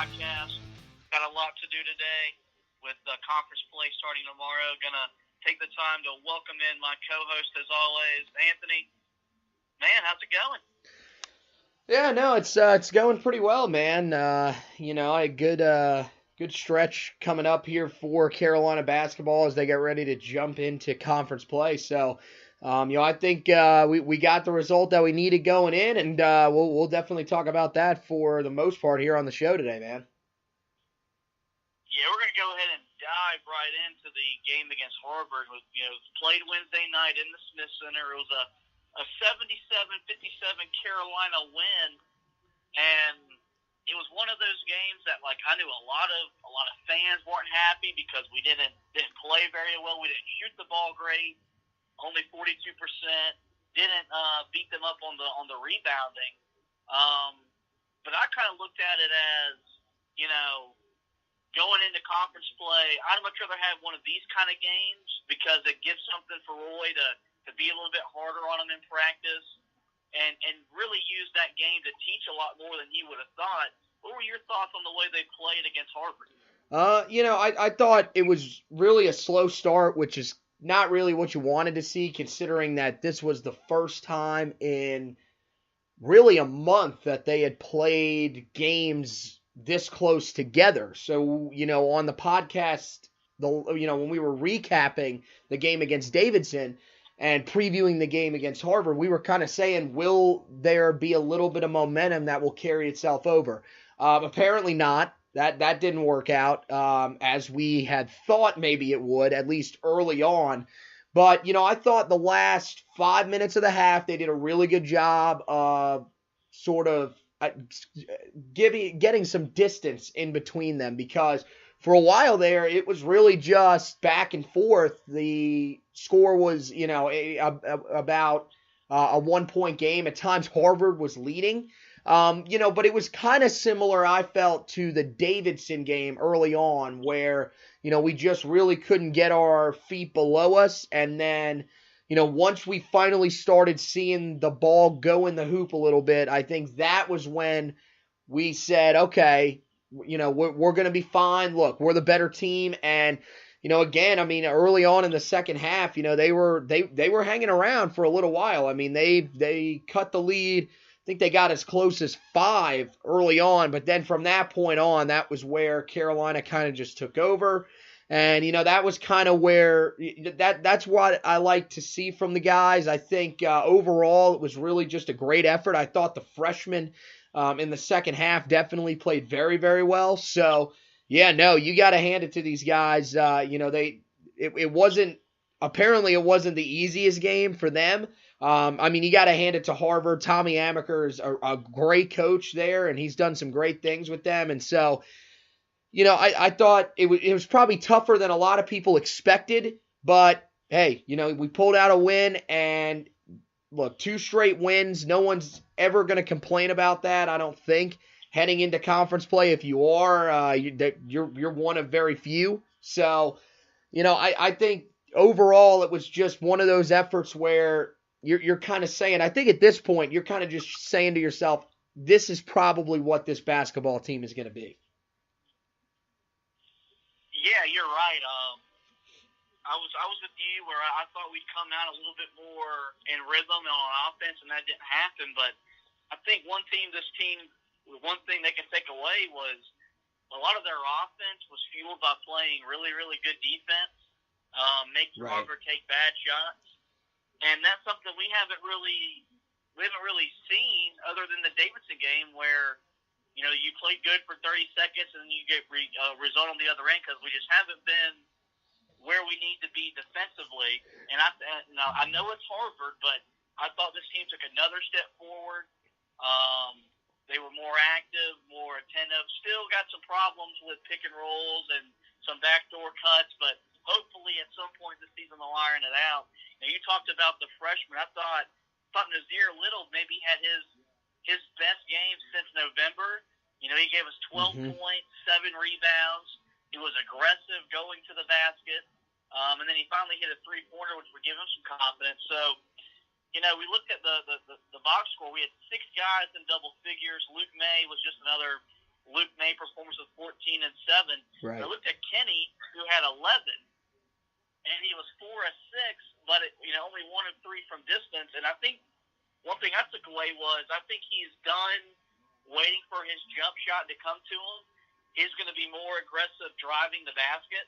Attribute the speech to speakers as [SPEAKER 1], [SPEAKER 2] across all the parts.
[SPEAKER 1] podcast. Got a lot to do today with conference play starting tomorrow. Gonna take the time to welcome in my co-host as always, Anthony. Man, how's it going?
[SPEAKER 2] Yeah, no, it's going pretty well, man. A good stretch coming up here for Carolina basketball as they get ready to jump into conference play. So, I think we got the result that we needed going in, and we'll definitely talk about that for the most part here on the show today, man.
[SPEAKER 1] Yeah, we're gonna go ahead and dive right into the game against Harvard. Played Wednesday night in the Smith Center. It was a 77-57 Carolina win, and it was one of those games that I knew a lot of fans weren't happy because we didn't play very well. We didn't shoot the ball great, only 42%. Didn't beat them up on the rebounding. But I kind of looked at it as going into conference play. I'd much rather have one of these kind of games because it gives something for Roy to be a little bit harder on him in practice and really use that game to teach a lot more than he would have thought. What were your thoughts on the way they played against Harvard?
[SPEAKER 2] I thought it was really a slow start, which is not really what you wanted to see, considering that this was the first time in really a month that they had played games this close together. So, on the podcast, when we were recapping the game against Davidson and previewing the game against Harvard, we were kind of saying, will there be a little bit of momentum that will carry itself over? Apparently not. That didn't work out as we had thought maybe it would, at least early on. But, I thought the last 5 minutes of the half, they did a really good job of sort of getting some distance in between them, because for a while there, it was really just back and forth. The score was, about a 1-point game. At times, Harvard was leading. But it was kind of similar, I felt, to the Davidson game early on where, we just really couldn't get our feet below us. And then, once we finally started seeing the ball go in the hoop a little bit, I think that was when we said, okay, we're going to be fine. Look, we're the better team. And, again, early on in the second half, they were hanging around for a little while. They cut the lead. I think they got as close as 5 early on, but then from that point on, that was where Carolina kind of just took over. And, that was kind of where that's what I like to see from the guys. I think overall it was really just a great effort. I thought the freshmen in the second half definitely played very, very well. So, yeah, no, you got to hand it to these guys. It wasn't the easiest game for them. You got to hand it to Harvard. Tommy Amaker is a great coach there, and he's done some great things with them. And so, I thought it was probably tougher than a lot of people expected. But, hey, we pulled out a win, and look, 2 straight wins. No one's ever going to complain about that, I don't think, heading into conference play. If you are, you're one of very few. So, I think overall it was just one of those efforts where you're kind of saying, I think at this point, you're kind of just saying to yourself, this is probably what this basketball team is going to be.
[SPEAKER 1] Yeah, you're right. I was with you where I thought we'd come out a little bit more in rhythm and on offense, and that didn't happen. But I think one thing they can take away was a lot of their offense was fueled by playing really, really good defense, making Harvard take bad shots. And that's something we haven't really seen other than the Davidson game where, you play good for 30 seconds and then you get result on the other end because we just haven't been where we need to be defensively. And I know it's Harvard, but I thought this team took another step forward. They were more active, more attentive. Still got some problems with pick and rolls and some backdoor cuts, but hopefully at some point this season they'll iron it out. Now, you talked about the freshmen. I thought Nazir Little maybe had his best game since November. He gave us 12 points, 7 rebounds. He was aggressive going to the basket. And then he finally hit a 3-pointer, which would give him some confidence. So, we looked at the box score. We had 6 guys in double figures. Luke May was just another Luke May performance with 14 and 7.
[SPEAKER 2] Right.
[SPEAKER 1] I looked at Kenny, who had 11, and he was 4 of 6, but only 1 of 3 from distance. And I think one thing I took away was I think he's done waiting for his jump shot to come to him. He's going to be more aggressive driving the basket,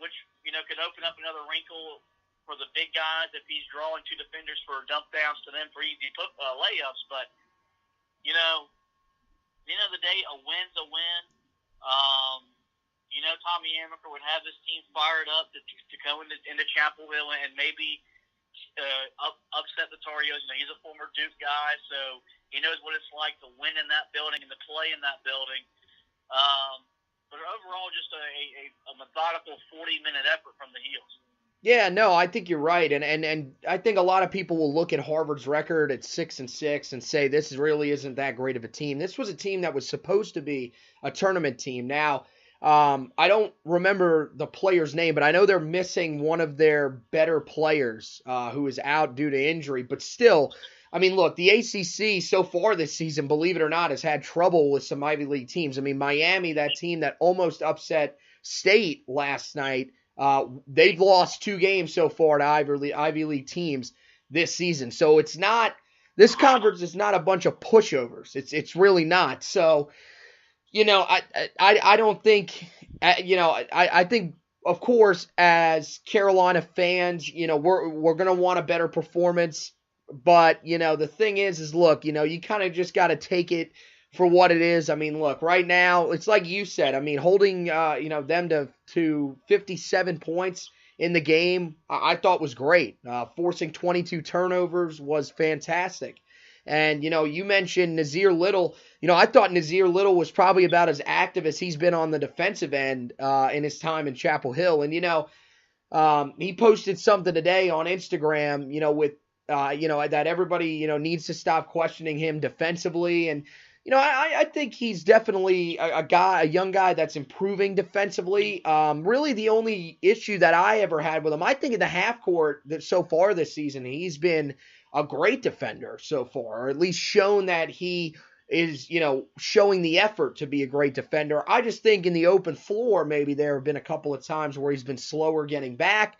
[SPEAKER 1] which could open up another wrinkle for the big guys if he's drawing 2 defenders for dump downs to them for easy layups. But at the end of the day, a win's a win. Tommy Amaker would have his team fired up to go into Chapel Hill and maybe upset the Tar Heels. He's a former Duke guy, so he knows what it's like to win in that building and to play in that building. But overall, just a methodical 40-minute effort from the Heels.
[SPEAKER 2] Yeah, no, I think you're right, and I think a lot of people will look at Harvard's record at 6-6 and say this really isn't that great of a team. This was a team that was supposed to be a tournament team. Now, I don't remember the player's name, but I know they're missing one of their better players who is out due to injury. But still, I mean, look, the ACC so far this season, believe it or not, has had trouble with some Ivy League teams. I mean, Miami, that team that almost upset State last night, they've lost 2 games so far to Ivy League teams this season. So this conference is not a bunch of pushovers. It's really not. So, I don't think, I think, of course, as Carolina fans, we're going to want a better performance. But, the thing is look, you kind of just got to take it for what it is. I mean, look, right now, it's like you said. I mean, holding, them to 57 points in the game, I thought was great. Forcing 22 turnovers was fantastic. And, you mentioned Nazir Little. I thought Nazir Little was probably about as active as he's been on the defensive end in his time in Chapel Hill. And, he posted something today on Instagram, with, that everybody, needs to stop questioning him defensively. And, I think he's definitely a young guy that's improving defensively. Really the only issue that I ever had with him, I think in the half court that so far this season, he's been a great defender so far, or at least shown that he is, showing the effort to be a great defender. I just think in the open floor, maybe there have been a couple of times where he's been slower getting back.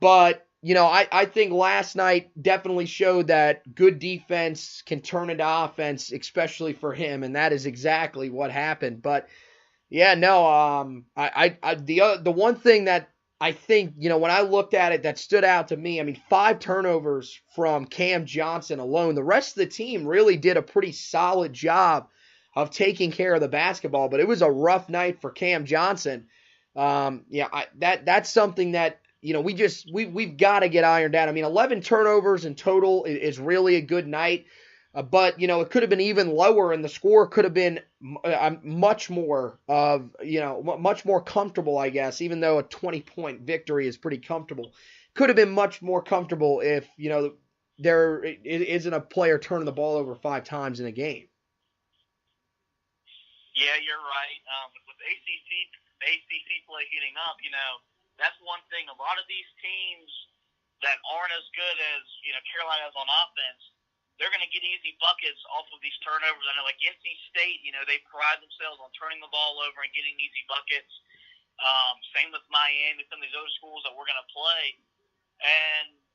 [SPEAKER 2] But, I think last night definitely showed that good defense can turn into offense, especially for him, and that is exactly what happened. But yeah, no, the one thing that I think, when I looked at it that stood out to me, I mean, 5 turnovers from Cam Johnson alone. The rest of the team really did a pretty solid job of taking care of the basketball, but it was a rough night for Cam Johnson. That's something that, we've got to get ironed out. I mean, 11 turnovers in total is really a good night. But, it could have been even lower, and the score could have been much more comfortable, I guess, even though a 20-point victory is pretty comfortable. Could have been much more comfortable if, there isn't a player turning the ball over 5 times in a game.
[SPEAKER 1] Yeah, you're right. With ACC play heating up, that's one thing. A lot of these teams that aren't as good as, Carolina is on offense, they're going to get easy buckets off of these turnovers. I know, like NC State, they pride themselves on turning the ball over and getting easy buckets. Same with Miami, some of these other schools that we're going to play.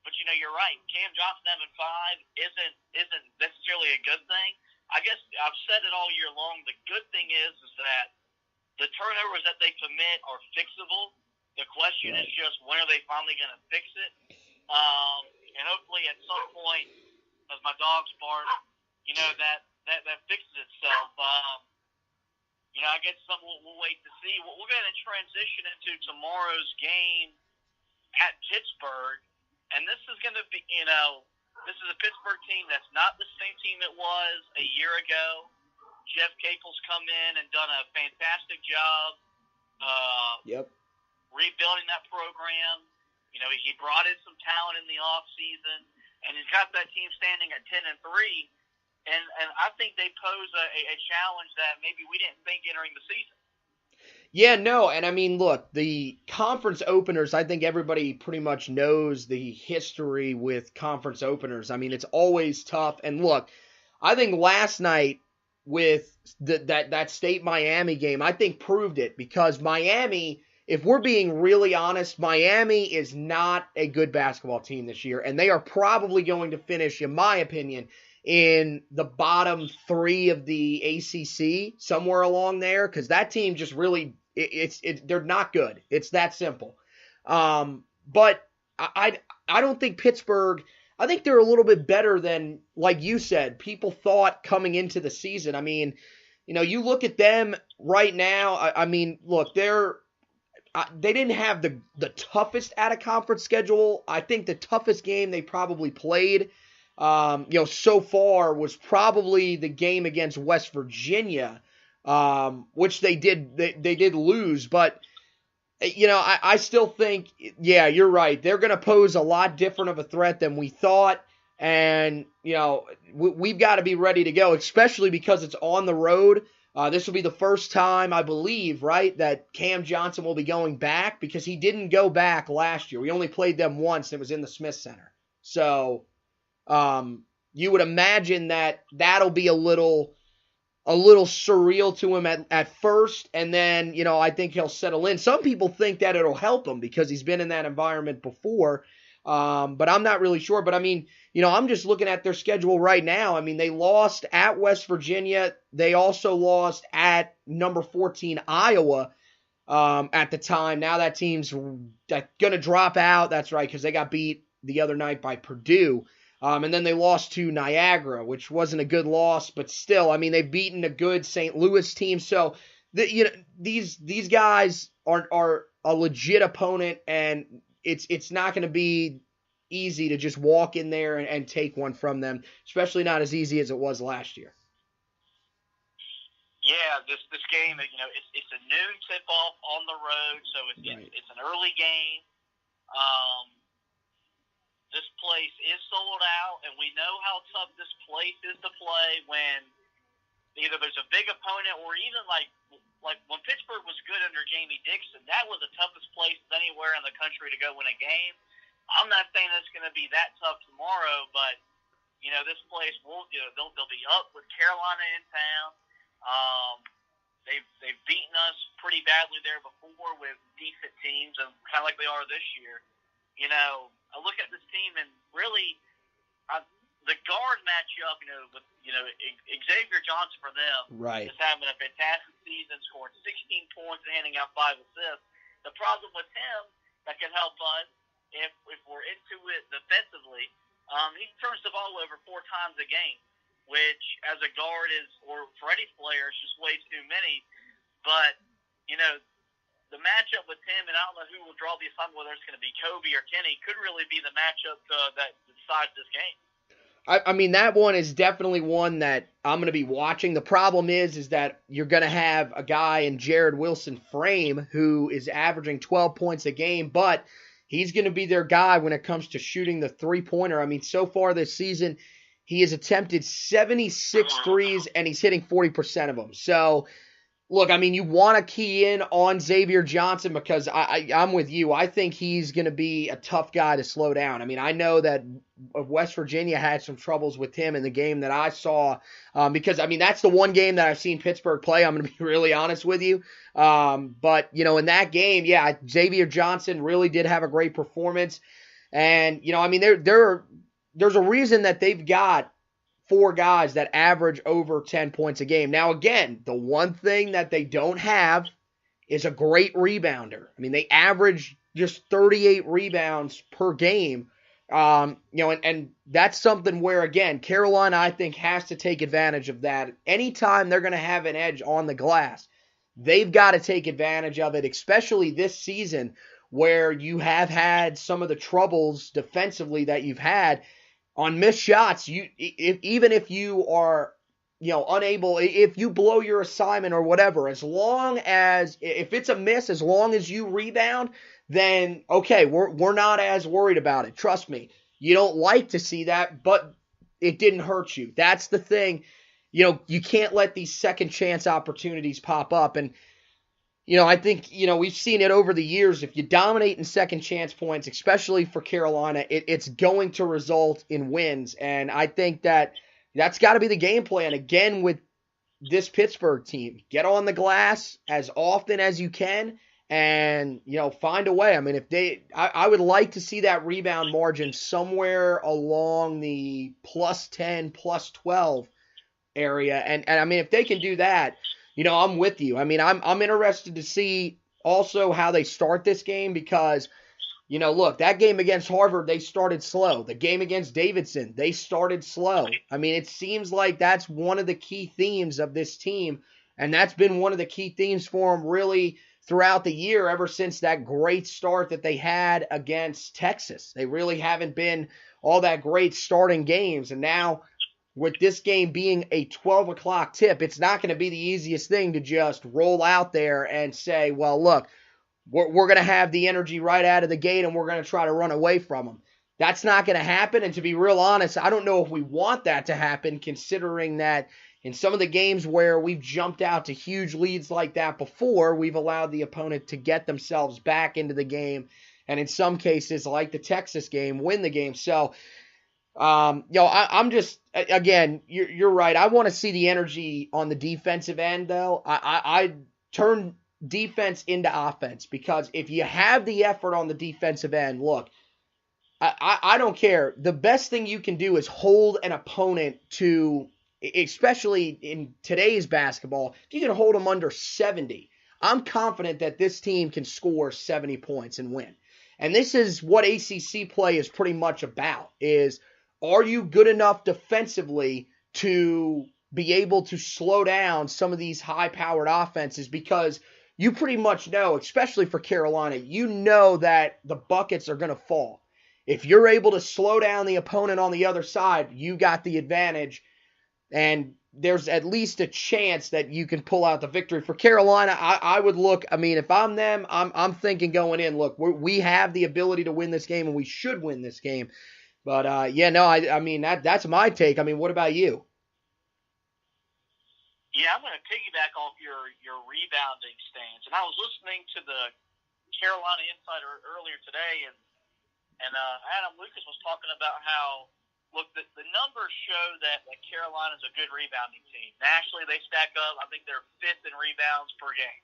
[SPEAKER 1] But you're right. Cam Johnson having 5 isn't necessarily a good thing. I guess I've said it all year long. The good thing is that the turnovers that they commit are fixable. The question is just when are they finally going to fix it? And hopefully at some point, as my dogs bark, that fixes itself. I guess something we'll wait to see. We're going to transition into tomorrow's game at Pittsburgh, and this is going to be, this is a Pittsburgh team that's not the same team it was a year ago. Jeff Capel's come in and done a fantastic job. Rebuilding that program. He brought in some talent in the off season, and he's got that team standing at 10-3. And I think they pose a challenge that maybe we didn't think entering the season.
[SPEAKER 2] Yeah, no, and I mean, look, the conference openers, I think everybody pretty much knows the history with conference openers. I mean, it's always tough. And look, I think last night, with that State Miami game, I think proved it, because Miami, if we're being really honest, Miami is not a good basketball team this year, and they are probably going to finish, in my opinion, in the bottom 3 of the ACC, somewhere along there, because that team just really, they're not good. It's that simple. But I don't think Pittsburgh, I think they're a little bit better than, like you said, people thought coming into the season. I mean, you look at them right now, I mean, look, they didn't have the toughest out-of-conference schedule. I think the toughest game they probably played, so far was probably the game against West Virginia, which they did lose. But, I still think, yeah, you're right. They're going to pose a lot different of a threat than we thought. And, we've got to be ready to go, especially because it's on the road. This will be the first time, I believe, right, that Cam Johnson will be going back, because he didn't go back last year. We only played them once. It was in the Smith Center. So you would imagine that that'll be a little surreal to him at first, and then, I think he'll settle in. Some people think that it'll help him because he's been in that environment before, but I'm not really sure. But, I mean, I'm just looking at their schedule right now. I mean, they lost at West Virginia. They also lost at number 14 Iowa at the time. Now that team's going to drop out. That's right, because they got beat the other night by Purdue. And then they lost to Niagara, which wasn't a good loss, but still, I mean, they've beaten a good St. Louis team. So, these guys are a legit opponent, and it's not going to be easy to just walk in there and take one from them, especially not as easy as it was last year.
[SPEAKER 1] Yeah, this game, it's a noon tip-off on the road, so it's an early game. This place is sold out, and we know how tough this place is to play when either there's a big opponent, or even like when Pittsburgh was good under Jamie Dixon, that was the toughest place anywhere in the country to go win a game. I'm not saying it's going to be that tough tomorrow, but this place will. They'll be up with Carolina in town. They've beaten us pretty badly there before with decent teams, and kind of like they are this year. I look at this team, and really, the guard matchup, with Xavier Johnson for them,
[SPEAKER 2] right,
[SPEAKER 1] is having a fantastic season, scoring 16 points and handing out 5 assists. The problem with him that can help us, if we're into it defensively, he turns the ball over 4 times a game, which as a guard or for any player, is just way too many. But the matchup with him, and I don't know who will draw the assignment, whether it's going to be Kobe or Kenny, could really be the matchup that decides this game.
[SPEAKER 2] I mean, that one is definitely one that I'm going to be watching. The problem is that you're going to have a guy in Jared Wilson Frame who is averaging 12 points a game, but he's going to be their guy when it comes to shooting the three-pointer. I mean, so far this season, he has attempted 76 threes, and he's hitting 40% of them. So, look, I mean, you want to key in on Xavier Johnson, because I'm with you. I think he's going to be a tough guy to slow down. I mean, I know that West Virginia had some troubles with him in the game that I saw, because, I mean, that's the one game that I've seen Pittsburgh play. I'm going to be really honest with you. But, in that game, yeah, Xavier Johnson really did have a great performance. And, I mean, there's a reason that they've got 4 guys that average over 10 points a game. Now, again, the one thing that they don't have is a great rebounder. I mean, they average just 38 rebounds per game. And that's something where, again, Carolina, I think, has to take advantage of that. Anytime they're going to have an edge on the glass, they've got to take advantage of it, especially this season where you have had some of the troubles defensively that you've had. On missed shots, even if you are, unable, if you blow your assignment or whatever, as long as, if it's a miss, as long as you rebound, then okay, we're not as worried about it. Trust me. You don't like to see that, but it didn't hurt you. That's the thing. You can't let these second chance opportunities pop up. And I think, we've seen it over the years. If you dominate in second chance points, especially for Carolina, it's going to result in wins. And I think that's got to be the game plan. Again, with this Pittsburgh team. Get on the glass as often as you can and, find a way. I mean, I would like to see that rebound margin somewhere along the +10, +12 area. And I mean, if they can do that, I'm with you. I mean, I'm interested to see also how they start this game because, look, that game against Harvard, they started slow. The game against Davidson, they started slow. I mean, it seems like that's one of the key themes of this team, and that's been one of the key themes for them really throughout the year ever since that great start that they had against Texas. They really haven't been all that great starting games, and now with this game being a 12 o'clock tip, it's not going to be the easiest thing to just roll out there and say, well, look, we're going to have the energy right out of the gate and we're going to try to run away from them. That's not going to happen. And to be real honest, I don't know if we want that to happen, considering that in some of the games where we've jumped out to huge leads like that before, we've allowed the opponent to get themselves back into the game. And in some cases, like the Texas game, win the game. So, I'm just, again, you're right. I want to see the energy on the defensive end, though. I turn defense into offense, because if you have the effort on the defensive end, look, I don't care. The best thing you can do is hold an opponent to, especially in today's basketball, if you can hold them under 70, I'm confident that this team can score 70 points and win. And this is what ACC play is pretty much about, is are you good enough defensively to be able to slow down some of these high-powered offenses? Because you pretty much know, especially for Carolina, you know that the buckets are going to fall. If you're able to slow down the opponent on the other side, you got the advantage, and there's at least a chance that you can pull out the victory. For Carolina, I would look, I mean, if I'm them, I'm thinking going in, look, we have the ability to win this game, and we should win this game. But, I mean, that's my take. I mean, what about you?
[SPEAKER 1] Yeah, I'm going to piggyback off your rebounding stance. And I was listening to the Carolina Insider earlier today, and Adam Lucas was talking about how, look, the numbers show that Carolina's a good rebounding team. Nationally, they stack up. I think they're 5th in rebounds per game.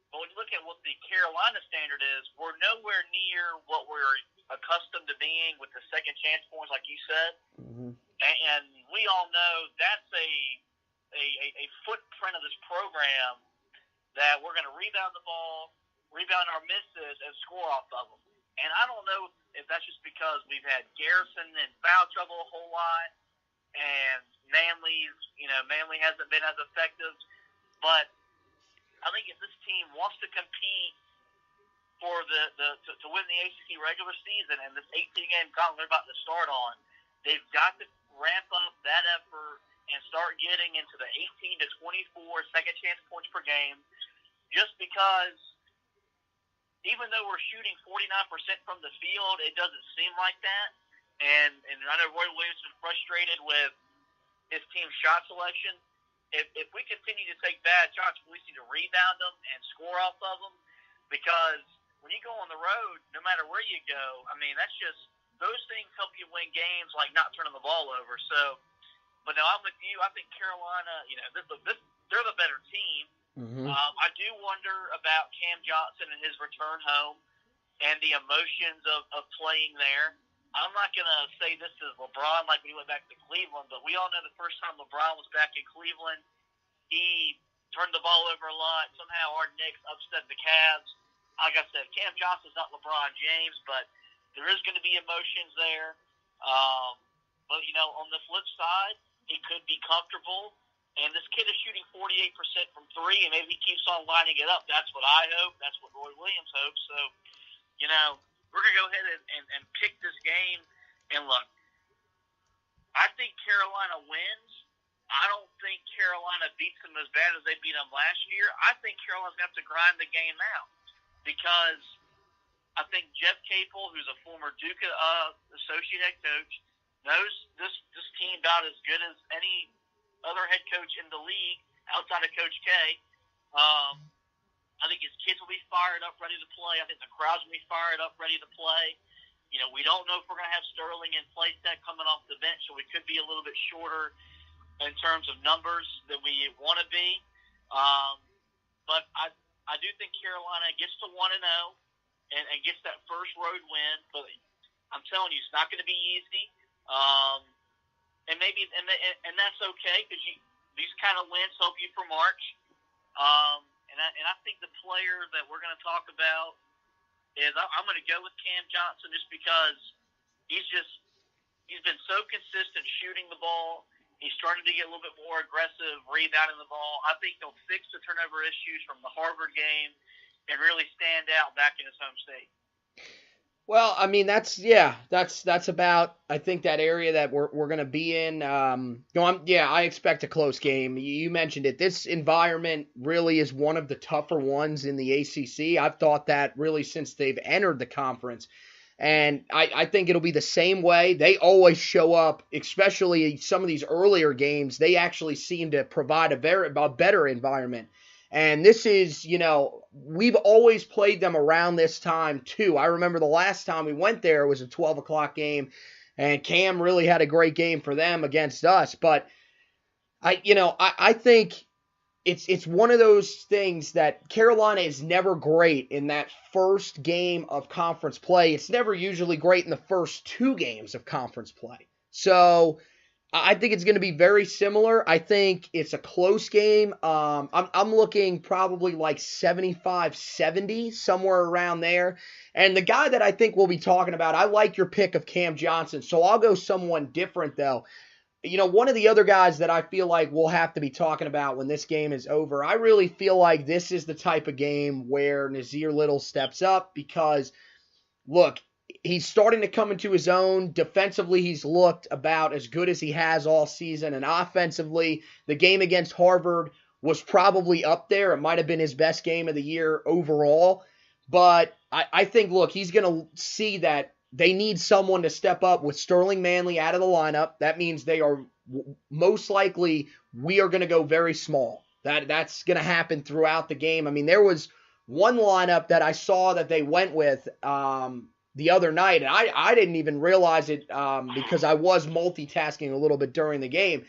[SPEAKER 1] But when you look at what the Carolina standard is, we're nowhere near what we're accustomed to being with the second chance points, like you said. Mm-hmm. And we all know that's a footprint of this program, that we're going to rebound the ball, rebound our misses, and score off of them. And I don't know if that's just because we've had Garrison in foul trouble a whole lot, and Manley hasn't been as effective. But I think if this team wants to compete for to win the ACC regular season and this 18-game gauntlet they're about to start on, they've got to ramp up that effort and start getting into the 18 to 24 second chance points per game. Just because, even though we're shooting 49% from the field, it doesn't seem like that. And I know Roy Williams is frustrated with his team's shot selection. If we continue to take bad shots, we need to rebound them and score off of them, because when you go on the road, no matter where you go, I mean, that's just, those things help you win games, like not turning the ball over. So, but no, I'm with you. I think Carolina, they're the better team. Mm-hmm. I do wonder about Cam Johnson and his return home and the emotions of playing there. I'm not going to say this is LeBron like when he went back to Cleveland, but we all know the first time LeBron was back in Cleveland, he turned the ball over a lot. Somehow our Knicks upset the Cavs. Like I said, Cam Johnson's not LeBron James, but there is going to be emotions there. But, on the flip side, he could be comfortable. And this kid is shooting 48% from three, and maybe he keeps on lining it up. That's what I hope. That's what Roy Williams hopes. So, we're going to go ahead and pick this game. And look, I think Carolina wins. I don't think Carolina beats them as bad as they beat them last year. I think Carolina's going to have to grind the game out, because I think Jeff Capel, who's a former Duke associate head coach, knows this team about as good as any other head coach in the league outside of Coach K. I think his kids will be fired up, ready to play. I think the crowd's will be fired up, ready to play. We don't know if we're going to have Sterling and Playtech coming off the bench, so we could be a little bit shorter. in terms of numbers that we want to be. But I do think Carolina gets to 1-0 and gets that first road win. But I'm telling you, it's not going to be easy. And maybe and that's okay because these kind of wins help you for March. And I think the player that we're going to talk about is I'm going to go with Cam Johnson just because he's been so consistent shooting the ball. He's started to get a little bit more aggressive rebounding the ball. I think he'll fix the turnover issues from the Harvard game and really stand out back in his home state.
[SPEAKER 2] Well, I mean that's about I think that area that we're going to be in. I expect a close game. You mentioned it. This environment really is one of the tougher ones in the ACC. I've thought that really since they've entered the conference. And I think it'll be the same way. They always show up, especially some of these earlier games. They actually seem to provide a better environment. And this is, we've always played them around this time too. I remember the last time we went there was a 12 o'clock game, and Cam really had a great game for them against us. But I think it's one of those things that Carolina is never great in that first game of conference play. It's never usually great in the first two games of conference play. So I think it's going to be very similar. I think it's a close game. I'm looking probably like 75-70, somewhere around there. And the guy that I think we'll be talking about, I like your pick of Cam Johnson, so I'll go someone different though. One of the other guys that I feel like we'll have to be talking about when this game is over, I really feel like this is the type of game where Nazir Little steps up because, look, he's starting to come into his own. Defensively, he's looked about as good as he has all season. And offensively, the game against Harvard was probably up there. It might have been his best game of the year overall. But I think, look, he's going to see that they need someone to step up with Sterling Manley out of the lineup. That means they are most likely we are going to go very small. That's going to happen throughout the game. I mean, there was one lineup that I saw that they went with the other night, and I didn't even realize it because I was multitasking a little bit during the game.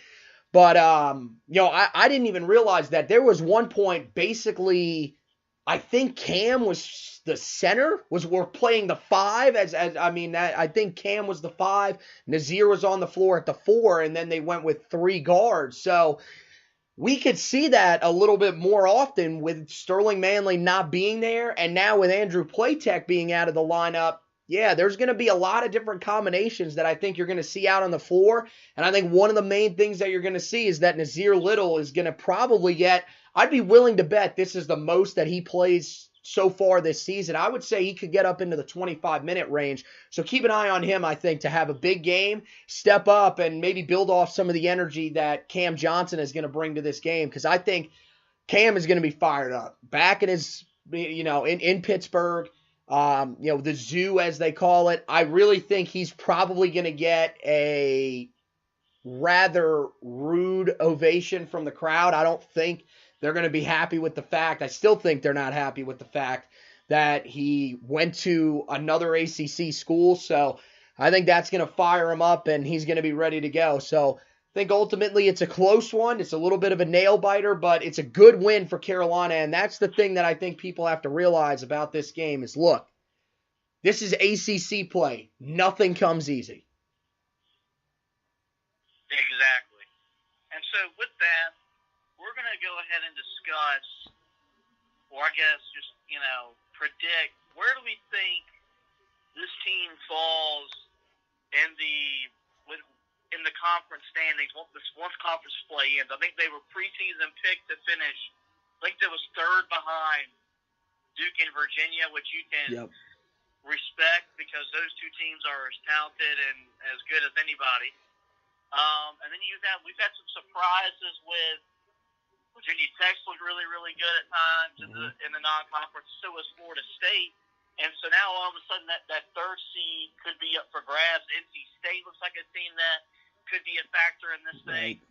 [SPEAKER 2] But, I didn't even realize that there was one point basically I think Cam was the center, we're playing the 5 I think Cam was the 5, Nazir was on the floor at the 4, and then they went with 3 guards. So we could see that a little bit more often with Sterling Manley not being there, and now with Andrew Platek being out of the lineup. Yeah, there's going to be a lot of different combinations that I think you're going to see out on the floor, and I think one of the main things that you're going to see is that Nazir Little is going to probably get, I'd be willing to bet this is the most that he plays so far this season. I would say he could get up into the 25-minute range. So keep an eye on him, I think, to have a big game, step up, and maybe build off some of the energy that Cam Johnson is going to bring to this game, because I think Cam is going to be fired up. Back in his, in Pittsburgh, the zoo, as they call it, I really think he's probably going to get a rather rude ovation from the crowd. I don't think they're going to be happy with the fact. I still think they're not happy with the fact that he went to another ACC school. So I think that's going to fire him up, and he's going to be ready to go. So I think ultimately it's a close one. It's a little bit of a nail biter, but it's a good win for Carolina. And that's the thing that I think people have to realize about this game is, look, this is ACC play. Nothing comes easy.
[SPEAKER 1] Exactly. And so with that, we're going to go ahead and discuss, or I guess just, predict, where do we think this team falls in the conference standings once conference play ends. I think they were preseason picked to finish, I think that was 3rd behind Duke and Virginia, which you can respect because those two teams are as talented and as good as anybody. And then we've had some surprises with Virginia Tech looked really, really good at times in the non-conference. So was Florida State. And so now all of a sudden that 3rd seed could be up for grabs. NC State looks like a team that could be a factor in this thing.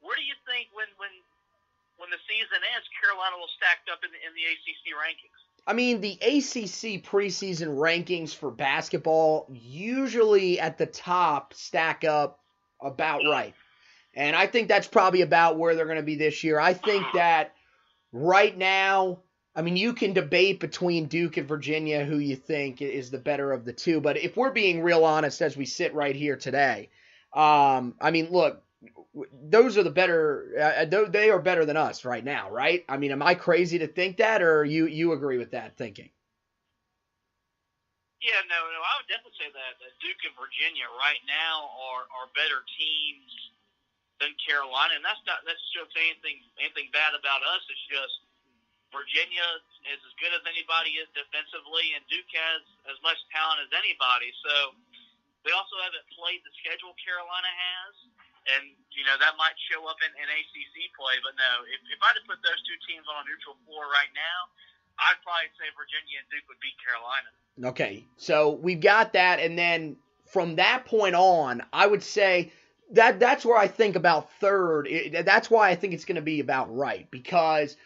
[SPEAKER 1] Where do you think when the season ends, Carolina will stack up in the ACC rankings?
[SPEAKER 2] I mean, the ACC preseason rankings for basketball usually at the top stack up about right. And I think that's probably about where they're going to be this year. I think that right now, I mean, you can debate between Duke and Virginia who you think is the better of the two. But if we're being real honest as we sit right here today, I mean, look, those are the better. They are better than us right now, right? I mean, am I crazy to think that, or you agree with that thinking?
[SPEAKER 1] Yeah, no, I would definitely say that Duke and Virginia right now are better teams than Carolina, and that's not necessarily saying anything bad about us. It's just Virginia is as good as anybody is defensively, and Duke has as much talent as anybody. So they also haven't played the schedule Carolina has, and that might show up in ACC play. But no, if I had to put those two teams on a neutral floor right now, I'd probably say Virginia and Duke would beat Carolina.
[SPEAKER 2] Okay, so we've got that, and then from that point on, I would say that's where I think about third. That's why I think it's going to be about right, because,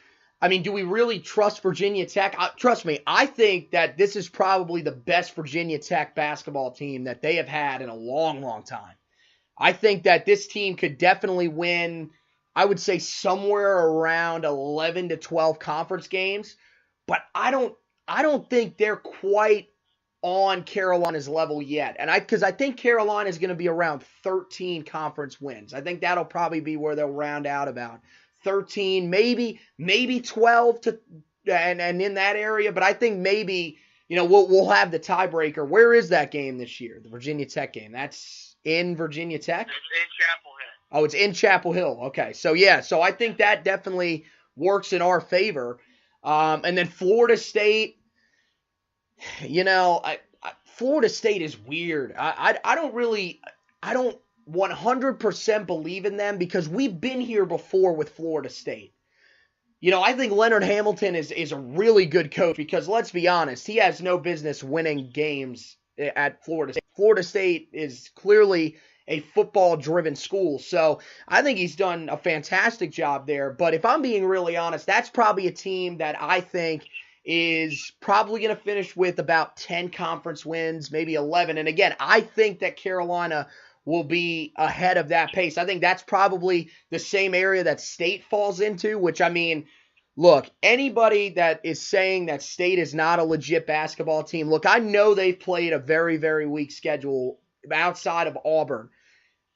[SPEAKER 2] I mean, do we really trust Virginia Tech? Trust me, I think that this is probably the best Virginia Tech basketball team that they have had in a long, long time. I think that this team could definitely win, I would say, somewhere around 11 to 12 conference games, but I don't think they're quite on Carolina's level yet. And because I think Carolina is going to be around 13 conference wins. I think that'll probably be where they'll round out about 13, maybe 12 to and in that area. But I think maybe we'll have the tiebreaker. Where is that game this year? The Virginia Tech game. That's in Virginia Tech.
[SPEAKER 1] It's in Chapel Hill.
[SPEAKER 2] Oh, it's in Chapel Hill. Okay, so I think that definitely works in our favor. And then Florida State, Florida State is weird. I don't 100% believe in them because we've been here before with Florida State. I think Leonard Hamilton is a really good coach because, let's be honest, he has no business winning games at Florida State. Florida State is clearly a football-driven school, so I think he's done a fantastic job there. But if I'm being really honest, that's probably a team that I think is probably going to finish with about 10 conference wins, maybe 11. And again, I think that Carolina will be ahead of that pace. I think that's probably the same area that State falls into, which, I mean, look, anybody that is saying that State is not a legit basketball team, look, I know they've played a very, very weak schedule outside of Auburn.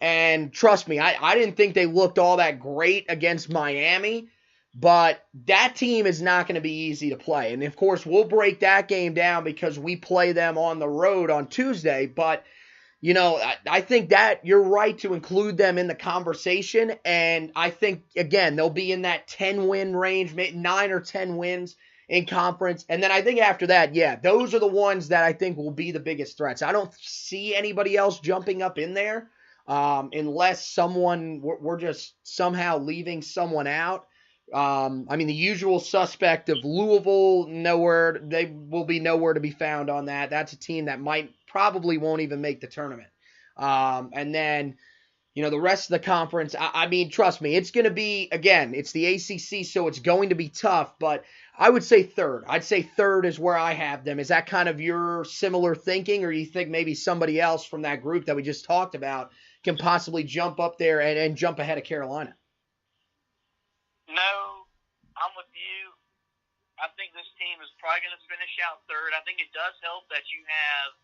[SPEAKER 2] And trust me, I didn't think they looked all that great against Miami, but that team is not going to be easy to play. And, of course, we'll break that game down because we play them on the road on Tuesday. But, I think that you're right to include them in the conversation. And I think, again, they'll be in that 10-win range, 9 or 10 wins in conference. And then I think after that, yeah, those are the ones that I think will be the biggest threats. I don't see anybody else jumping up in there unless we're just somehow leaving someone out. I mean, the usual suspect of Louisville, they will be nowhere to be found on that. That's a team that probably won't even make the tournament. And then, the rest of the conference, I mean, trust me, it's going to be, again, it's the ACC, so it's going to be tough, but I would say third. I'd say third is where I have them. Is that kind of your similar thinking, or you think maybe somebody else from that group that we just talked about can possibly jump up there and jump ahead of Carolina?
[SPEAKER 1] No, I'm with you. I think this team is probably going to finish out third. I think it does help that you have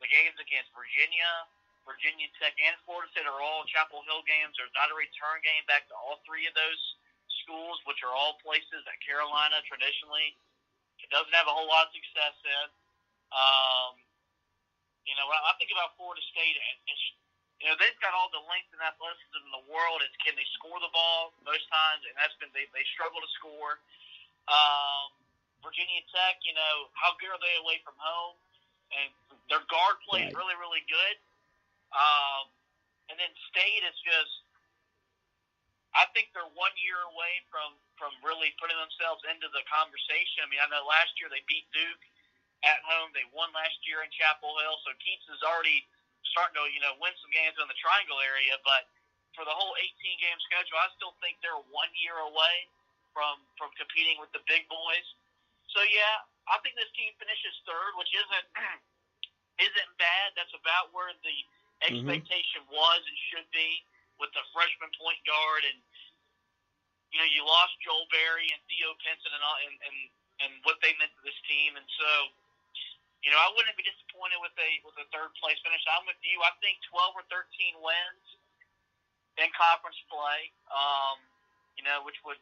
[SPEAKER 1] the games against Virginia Tech, and Florida State are all Chapel Hill games. There's not a return game back to all three of those schools, which are all places that Carolina traditionally doesn't have a whole lot of success in. When I think about Florida State, they've got all the length and athleticism in the world. It's can they score the ball most times, and that's been they struggle to score. Virginia Tech, how good are they away from home? And their guard play is really, really good. And then State is just, I think they're 1 year away from really putting themselves into the conversation. I mean, I know last year they beat Duke at home. They won last year in Chapel Hill. So Keats is already starting to, win some games in the Triangle area. But for the whole 18-game schedule, I still think they're 1 year away from competing with the big boys. So, yeah, I think this team finishes third, which isn't bad. That's about where the expectation was and should be. with the freshman point guard, and you lost Joel Berry and Theo Pinson and what they meant to this team, and so I wouldn't be disappointed with a third place finish. I'm with you. I think 12 or 13 wins in conference play, which would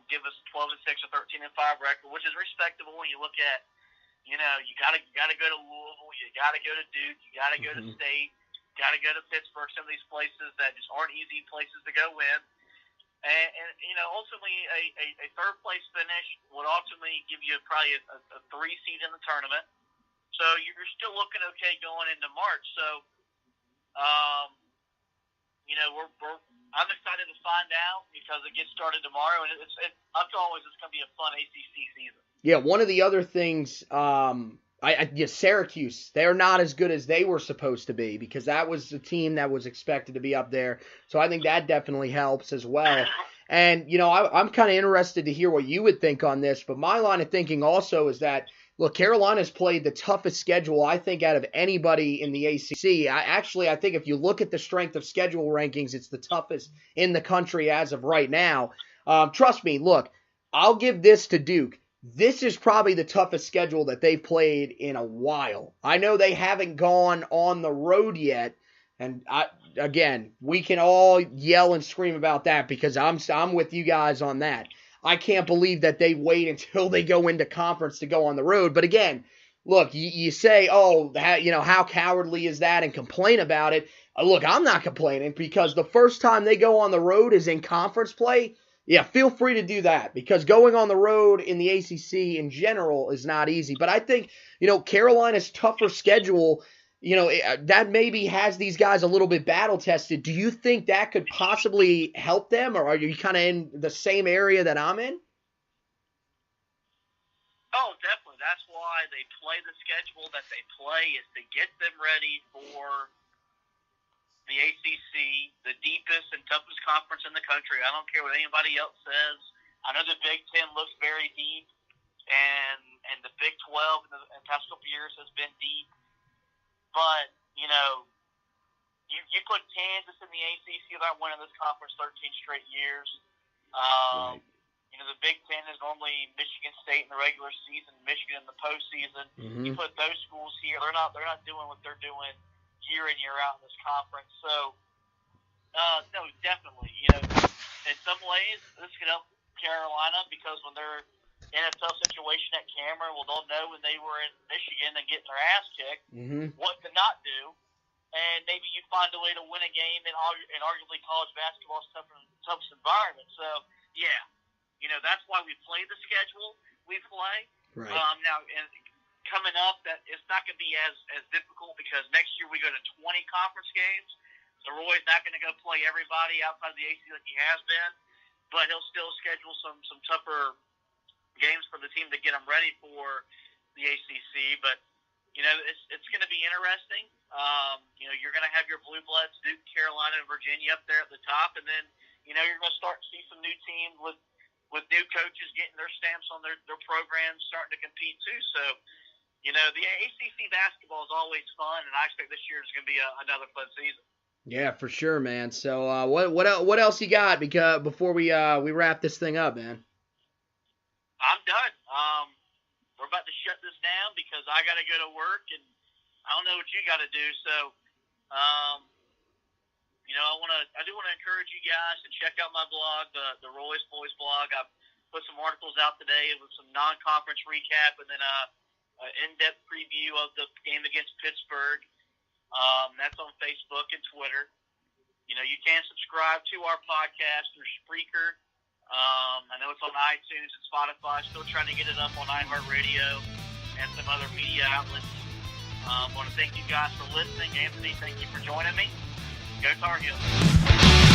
[SPEAKER 1] give us 12-6 or 13-5 record, which is respectable when you look at, you gotta go to Louisville, you gotta go to Duke, you gotta go to State, you gotta go to Pittsburgh, some of these places that just aren't easy places to go win. And ultimately a third place finish would ultimately give you probably a 3 seed in the tournament. So you're still looking okay going into March. So, I'm excited to find out because it gets started tomorrow, and it's always going to be a fun ACC season.
[SPEAKER 2] Yeah, one of the other things, Syracuse, they're not as good as they were supposed to be because that was the team that was expected to be up there. So I think that definitely helps as well. And, I'm kind of interested to hear what you would think on this, but my line of thinking also is that, look, Carolina's played the toughest schedule, I think, out of anybody in the ACC. I think if you look at the strength of schedule rankings, it's the toughest in the country as of right now. Trust me, look, I'll give this to Duke. This is probably the toughest schedule that they've played in a while. I know they haven't gone on the road yet, and again, we can all yell and scream about that because I'm with you guys on that. I can't believe that they wait until they go into conference to go on the road. But again, look, you say, how cowardly is that, and complain about it. Look, I'm not complaining because the first time they go on the road is in conference play. Yeah, feel free to do that because going on the road in the ACC in general is not easy. But I think, Carolina's tougher schedule, that maybe has these guys a little bit battle-tested. Do you think that could possibly help them, or are you kind of in the same area that I'm in?
[SPEAKER 1] Oh, definitely. That's why they play the schedule that they play, is to get them ready for the ACC, the deepest and toughest conference in the country. I don't care what anybody else says. I know the Big Ten looks very deep, and the Big 12 in the past couple years has been deep. But, you put Kansas in the ACC without winning this conference 13 straight years.
[SPEAKER 2] Right.
[SPEAKER 1] The Big Ten is normally Michigan State in the regular season, Michigan in the postseason. Mm-hmm. You put those schools here, they're not doing what they're doing year in, year out in this conference. So, no, definitely. In some ways, this could help Carolina because when they're in a tough situation at Cameron, they'll know when they were in Michigan and getting their ass kicked, what to not do. And maybe you find a way to win a game in arguably college basketball's toughest environment. So, yeah. That's why we play the schedule we play.
[SPEAKER 2] Right.
[SPEAKER 1] Now, coming up, that it's not going to be as difficult because next year we go to 20 conference games. So Roy's not going to go play everybody outside of the ACC like he has been, but he'll still schedule some tougher games for the team to get them ready for the ACC. But it's going to be interesting. You're going to have your blue bloods, Duke, Carolina, and Virginia up there at the top, and then you're going to start to see some new teams with new coaches getting their stamps on their programs, starting to compete too. So, the ACC basketball is always fun, and I expect this year is going to be another fun season.
[SPEAKER 2] Yeah, for sure, man. So, what else you got before we wrap this thing up, man?
[SPEAKER 1] I'm done. We're about to shut this down because I got to go to work, and I don't know what you got to do. So, I do want to encourage you guys to check out my blog, the Roy's Boys blog. I've put some articles out today with some non-conference recap and then an in-depth preview of the game against Pittsburgh. That's on Facebook and Twitter. You can subscribe to our podcast through Spreaker. I know it's on iTunes and Spotify. Still trying to get it up on iHeartRadio and some other media outlets. I want to thank you guys for listening. Anthony, thank you for joining me. Go Tar Heels.